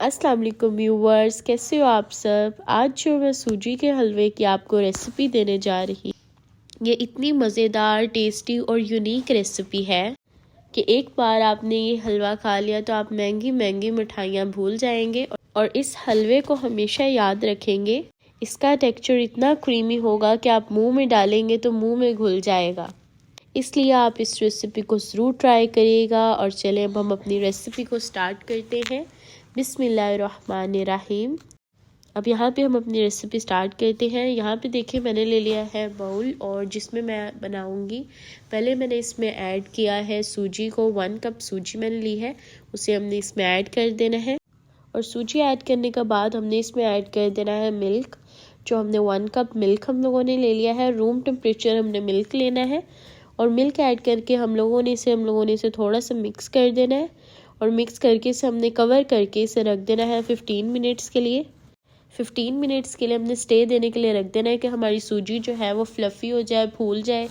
अस्सलाम वालेकुम व्यूवर्स, कैसे हो आप सब। आज जो मैं सूजी के हलवे की आपको रेसिपी देने जा रही, ये इतनी मज़ेदार, टेस्टी और यूनिक रेसिपी है कि एक बार आपने ये हलवा खा लिया तो आप महंगी महंगी मिठाइयाँ भूल जाएंगे और इस हलवे को हमेशा याद रखेंगे। इसका टेक्सचर इतना क्रीमी होगा कि आप मुंह में डालेंगे तो मुंह में घुल जाएगा। इसलिए आप इस रेसिपी को ज़रूर ट्राई करिएगा। और चलें अब हम अपनी रेसिपी को स्टार्ट करते हैं। बिस्मिल्लाहिर्रहमानिर्रहीम। अब यहाँ पे हम अपनी रेसिपी स्टार्ट करते हैं। यहाँ पे देखिए मैंने ले लिया है बाउल और जिसमें मैं बनाऊंगी। पहले मैंने इसमें ऐड किया है सूजी को। 1 कप सूजी मैंने ली है, उसे हमने इसमें ऐड कर देना है। और सूजी ऐड करने के बाद हमने इसमें ऐड कर देना है मिल्क। जो हमने 1 कप मिल्क हम लोगों ने ले लिया है। रूम टेम्परेचर हमने मिल्क लेना है और मिल्क ऐड करके हम लोगों ने इसे थोड़ा सा मिक्स कर देना है। और मिक्स करके इसे हमने कवर करके इसे रख देना है 15 मिनट्स के लिए। 15 मिनट्स के लिए हमने स्टे देने के लिए रख देना है कि हमारी सूजी जो है वो फ्लफ़ी हो जाए, फूल जाए।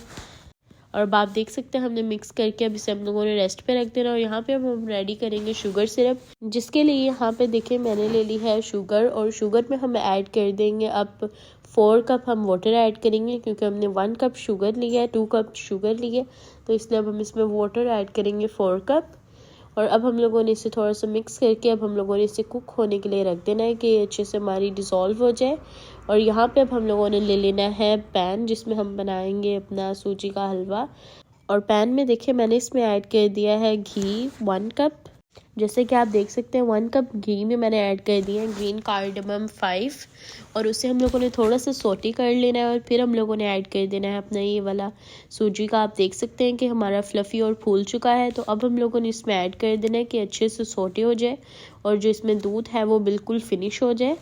और अब आप देख सकते हैं हमने मिक्स करके अब इसे हम लोगों ने रेस्ट पे रख देना। और यहाँ पे हम रेडी करेंगे शुगर सिरप, जिसके लिए यहाँ पे देखिए मैंने ले ली है शुगर। और शुगर में हम ऐड कर देंगे अब 4 कप हम वाटर ऐड करेंगे, क्योंकि हमने 1 कप शुगर लिया है, 2 कप शुगर लिए, तो इसलिए अब हम इसमें वाटर ऐड करेंगे 4 कप। और अब हम लोगों ने इसे थोड़ा सा मिक्स करके अब हम लोगों ने इसे कुक होने के लिए रख देना है कि अच्छे से हमारी डिज़ोल्व हो जाए। और यहाँ पे अब हम लोगों ने ले लेना है पैन, जिसमें हम बनाएंगे अपना सूजी का हलवा। और पैन में देखिए मैंने इसमें ऐड कर दिया है घी 1 कप। जैसे कि आप देख सकते हैं 1 कप घी में मैंने ऐड कर दिया है ग्रीन कार्डमम 5। और उसे हम लोगों ने थोड़ा सा सोटी कर लेना है। और फिर हम लोगों ने ऐड कर देना है अपना ये वाला सूजी का। आप देख सकते हैं कि हमारा फ्लफ़ी और फूल चुका है। तो अब हम लोगों ने इसमें ऐड कर देना है कि अच्छे से सोटे हो जाए और जो इसमें दूध है वो बिल्कुल फिनिश हो जाए।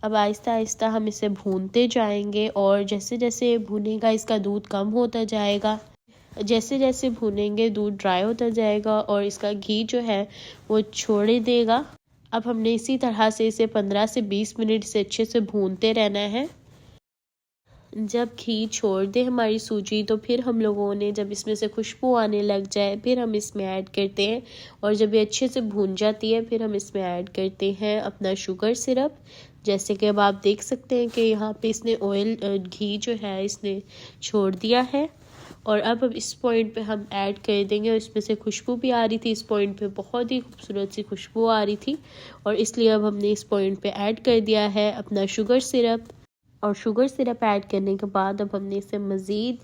अब आहिस्ता आहिस्ता हम इसे भूनते जाएंगे और जैसे जैसे भुनेगा इसका दूध कम होता जाएगा। जैसे जैसे भूनेंगे दूध ड्राई होता जाएगा और इसका घी जो है वो छोड़ देगा। अब हमने इसी तरह से इसे 15 से 20 मिनट से अच्छे से भूनते रहना है। जब घी छोड़ दे हमारी सूजी तो फिर हम लोगों ने जब इसमें से खुशबू आने लग जाए फिर हम इसमें ऐड करते हैं। और जब ये अच्छे से भून जाती है फिर हम इसमें ऐड करते हैं अपना शुगर सिरप। जैसे कि अब आप देख सकते हैं कि यहाँ पे इसने घी जो है इसने छोड़ दिया है। और अब इस पॉइंट पे हम ऐड कर देंगे। और इसमें से खुशबू भी आ रही थी, इस पॉइंट पे बहुत ही खूबसूरत सी खुशबू आ रही थी। और इसलिए अब हमने इस पॉइंट पे ऐड कर दिया है अपना शुगर सिरप। और शुगर सिरप ऐड करने के बाद अब हमने इसे मज़ीद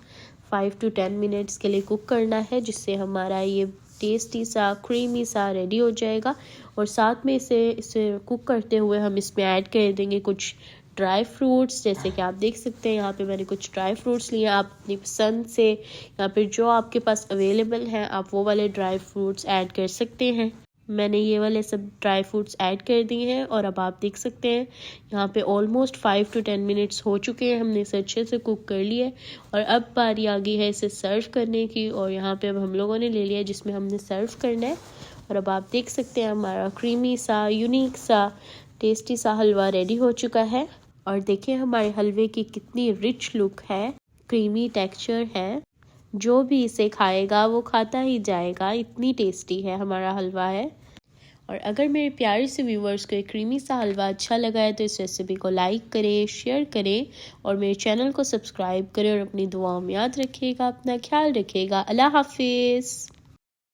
5 to 10 मिनट्स के लिए कुक करना है, जिससे हमारा ये टेस्टी सा क्रीमी सा रेडी हो जाएगा। और साथ में इसे कुक करते हुए हम इसमें ऐड कर देंगे कुछ ड्राई फ्रूट्स। जैसे कि आप देख सकते हैं यहाँ पे मैंने कुछ ड्राई फ्रूट्स लिए। आप अपनी पसंद से यहाँ पे जो आपके पास अवेलेबल हैं आप वो वाले ड्राई फ्रूट्स ऐड कर सकते हैं। मैंने ये वाले सब ड्राई फ्रूट्स ऐड कर दिए हैं। और अब आप देख सकते हैं यहाँ पे ऑलमोस्ट 5 to 10 मिनट्स हो चुके हैं। हमने इसे अच्छे से कुक कर लिया है और अब बारी आ गई है इसे सर्व करने की। और यहाँ पे अब हम लोगों ने ले लिया जिसमें हमने सर्व करना है। और अब आप देख सकते हैं हमारा क्रीमी सा, यूनिक सा, टेस्टी सा हलवा रेडी हो चुका है। और देखिए हमारे हलवे की कितनी रिच लुक है, क्रीमी टेक्सचर है। जो भी इसे खाएगा वो खाता ही जाएगा, इतनी टेस्टी है हमारा हलवा है। और अगर मेरे प्यारे से व्यूवर्स को एक क्रीमी सा हलवा अच्छा लगा है तो इस रेसिपी को लाइक करें, शेयर करें और मेरे चैनल को सब्सक्राइब करें। और अपनी दुआओं में याद रखिएगा, अपना ख्याल रखिएगा। अल्लाह हाफिज़।